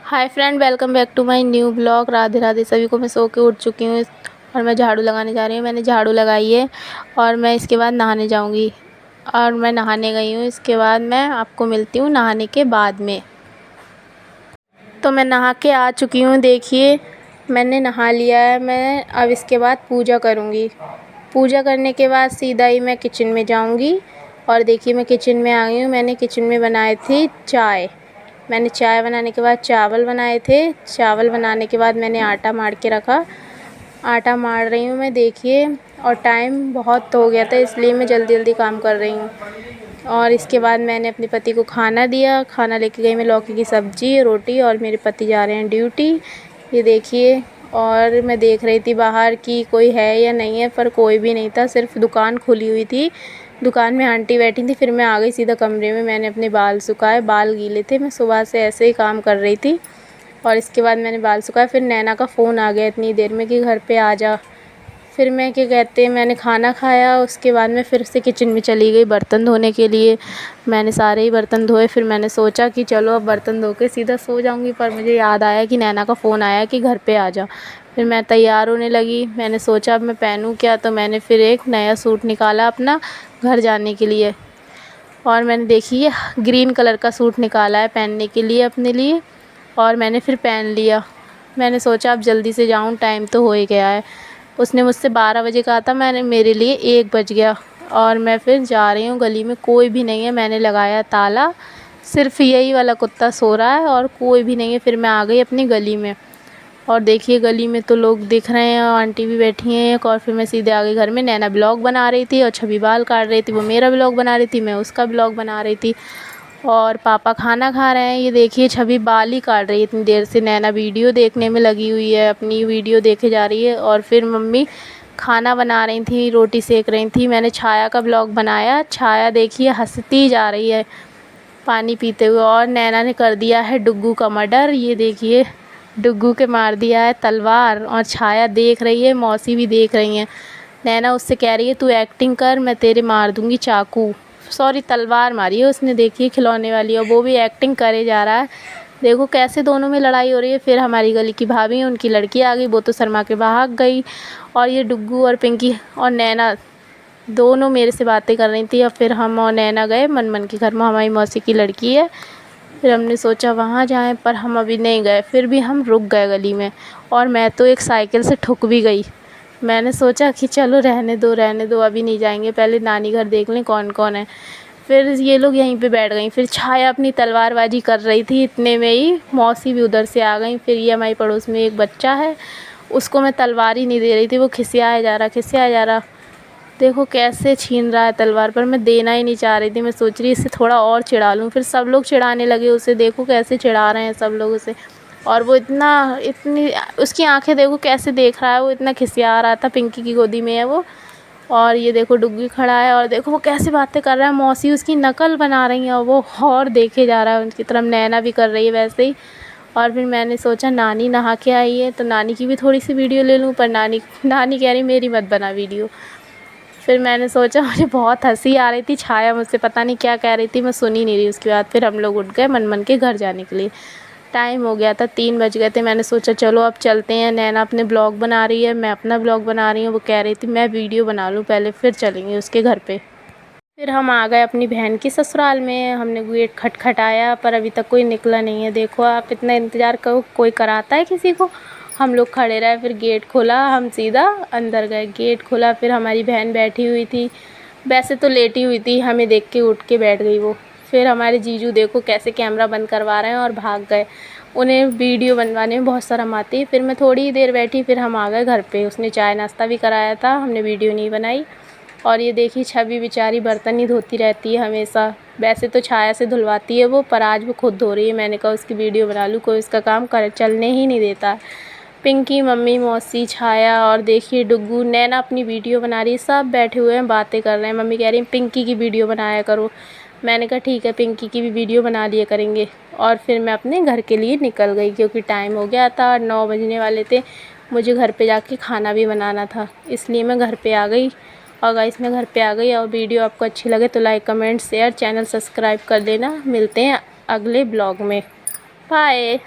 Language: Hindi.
Hi friend, welcome back to my new blog. Radhe Radhe सभी को। मैं सो के उठ चुकी हूँ और मैं झाड़ू लगाने जा रही हूँ। मैंने झाड़ू लगाई है और मैं इसके बाद नहाने जाऊँगी और मैं नहाने गई हूँ। इसके बाद मैं आपको मिलती हूँ नहाने के बाद में। तो मैं नहा के आ चुकी हूँ। देखिए, मैंने नहा लिया है। मैं अब इसके बाद पूजा करूँगी। पूजा करने के बाद सीधा ही मैं किचन में जाऊँगी। और देखिए, मैं किचन में आ गई हूँ। मैंने किचन में बनाए थे चाय। मैंने चाय बनाने के बाद चावल बनाए थे। चावल बनाने के बाद मैंने आटा मार के रखा। आटा मार रही हूँ मैं, देखिए। और टाइम बहुत हो गया था, इसलिए मैं जल्दी जल्दी काम कर रही हूँ। और इसके बाद मैंने अपने पति को खाना दिया। खाना लेके गई मैं लौकी की सब्ज़ी, रोटी, और मेरे पति जा रहे हैं ड्यूटी। ये देखिए। और मैं देख रही थी बाहर कि कोई है या नहीं है, पर कोई भी नहीं था। सिर्फ दुकान खुली हुई थी। दुकान में आंटी बैठी थी। फिर मैं आ गई सीधा कमरे में। मैंने अपने बाल सुखाए। बाल गीले थे, मैं सुबह से ऐसे ही काम कर रही थी। और इसके बाद मैंने बाल सुखाए। फिर नैना का फ़ोन आ गया इतनी देर में कि घर पे आ जा। फिर मैं क्या कहते हैं, मैंने खाना खाया। उसके बाद मैं फिर से किचन में चली गई बर्तन धोने के लिए। मैंने सारे ही बर्तन धोए। फिर मैंने सोचा कि चलो अब बर्तन धो के सीधा सो जाऊंगी, पर मुझे याद आया कि नैना का फ़ोन आया कि घर पे आ जा। फिर मैं तैयार होने लगी। मैंने सोचा अब मैं पहनूं क्या, तो मैंने फिर एक नया सूट निकाला अपना घर जाने के लिए। और मैंने देखिए ग्रीन कलर का सूट निकाला है पहनने के लिए अपने लिए। और मैंने फिर पहन लिया। मैंने सोचा अब जल्दी से जाऊं, टाइम तो हो ही गया है। उसने मुझसे 12 बजे कहा था, मैंने मेरे लिए 1 बज गया। और मैं फिर जा रही हूँ। गली में कोई भी नहीं है। मैंने लगाया ताला, सिर्फ यही वाला कुत्ता सो रहा है और कोई भी नहीं है। फिर मैं आ गई अपनी गली में। और देखिए गली में तो लोग दिख रहे हैं और आंटी भी बैठी हैं एक। और फिर मैं सीधे आ गई घर में। नैना ब्लॉग बना रही थी और छवि बाल काट रही थी। वो मेरा ब्लॉग बना रही थी, मैं उसका ब्लॉग बना रही थी। और पापा खाना खा रहे हैं। ये देखिए छवि बाल ही काट रही है इतनी देर से। नैना वीडियो देखने में लगी हुई है, अपनी वीडियो देखे जा रही है। और फिर मम्मी खाना बना रही थी, रोटी सेक रही थी। मैंने छाया का ब्लॉग बनाया। छाया देखिए हंसती जा रही है पानी पीते हुए। और नैना ने कर दिया है डुग्गू का मर्डर। ये देखिए डुग्गू के मार दिया है तलवार। और छाया देख रही है, मौसी भी देख रही हैं। नैना उससे कह रही है तू एक्टिंग कर, मैं तेरे मार दूंगी चाकू। सॉरी, तलवार मारी है उसने, देखिए खिलौने वाली। और वो भी एक्टिंग करे जा रहा है। देखो कैसे दोनों में लड़ाई हो रही है। फिर हमारी गली की भाभी, उनकी लड़की आ गई, वो तो शर्मा के भाग गई। और ये डुग्गू और पिंकी और नैना दोनों मेरे से बातें कर रही थी। और फिर हम और नैना गए मनमन के घर में, हमारी मौसी की लड़की है। फिर हमने सोचा वहाँ जाएं, पर हम अभी नहीं गए। फिर भी हम रुक गए गली में। और मैं तो एक साइकिल से ठुक भी गई। मैंने सोचा कि चलो रहने दो रहने दो, अभी नहीं जाएंगे, पहले नानी घर देख लें कौन कौन है। फिर ये लोग यहीं पे बैठ गई। फिर छाया अपनी तलवारबाजी कर रही थी, इतने में ही मौसी भी उधर से आ गई। फिर ये हमारी पड़ोस में एक बच्चा है, उसको मैं तलवार ही नहीं दे रही थी। वो खिसियाया जा रहा खिसियाया जा रहा। देखो कैसे छीन रहा है तलवार, पर मैं देना ही नहीं चाह रही थी। मैं सोच रही इससे थोड़ा और चिढ़ा लूँ। फिर सब लोग चिढ़ाने लगे उसे। देखो कैसे चिढ़ा रहे हैं सब लोग उसे। और वो इतनी उसकी आंखें देखो कैसे देख रहा है। वो इतना खिसिया रहा था। पिंकी की गोदी में है वो। और ये देखो डुग्गी खड़ा है और देखो वो कैसे बातें कर रहा है। मौसी उसकी नकल बना रही है और वो और देखे जा रहा है उनकी तरफ। नैना भी कर रही है वैसे ही। और फिर मैंने सोचा नानी नहा के आई है तो नानी की भी थोड़ी सी वीडियो ले लूँ, पर नानी नानी कह रही मेरी मत बना वीडियो। फिर मैंने सोचा, मुझे बहुत हंसी आ रही थी। छाया मुझसे पता नहीं क्या कह रही थी, मैं सुन ही नहीं रही। उसके बाद फिर हम लोग उठ गए मनमन के घर जाने के लिए। टाइम हो गया था, 3 बज गए थे। मैंने सोचा चलो अब चलते हैं। नैना अपने ब्लॉग बना रही है, मैं अपना ब्लॉग बना रही हूँ। वो कह रही थी मैं वीडियो बना लूँ पहले, फिर चलेंगे उसके घर पे। फिर हम आ गए अपनी बहन की ससुराल में। हमने गेट खटखटाया, पर अभी तक कोई निकला नहीं है। देखो आप, इतना इंतज़ार करो, कोई कराता है किसी को। हम लोग खड़े रहे। फिर गेट खुला, हम सीधा अंदर गए। गेट खुला, फिर हमारी बहन बैठी हुई थी, वैसे तो लेटी हुई थी। हमें देख के उठ के बैठ गई वो। फिर हमारे जीजू देखो कैसे कैमरा बंद करवा रहे हैं और भाग गए। उन्हें वीडियो बनवाने में बहुत शर्म आती है। फिर मैं थोड़ी ही देर बैठी, फिर हम आ गए घर पे। उसने चाय नाश्ता भी कराया था, हमने वीडियो नहीं बनाई। और ये देखिए छवि बेचारी बर्तन ही धोती रहती है हमेशा। वैसे तो छाया से धुलवाती है वो, पर आज वो खुद धो रही है। मैंने कहा उसकी वीडियो बना लूँ, कोई उसका काम कर चलने ही नहीं देता। पिंकी, मम्मी, मौसी, छाया और देखिए डुग्गू। नैना अपनी वीडियो बना रही है। सब बैठे हुए हैं, बातें कर रहे हैं। मम्मी कह रही है पिंकी की वीडियो बनाया करो। मैंने कहा ठीक है, पिंकी की भी वीडियो बना लिया करेंगे। और फिर मैं अपने घर के लिए निकल गई, क्योंकि टाइम हो गया था, 9 बजने वाले थे। मुझे घर पे जाके खाना भी बनाना था, इसलिए मैं घर पे आ गई। और गाइस मैं घर पे आ गई। और वीडियो आपको अच्छी लगे तो like, comment, share, channel subscribe कर देना। मिलते हैं अगले ब्लॉग में। बाय।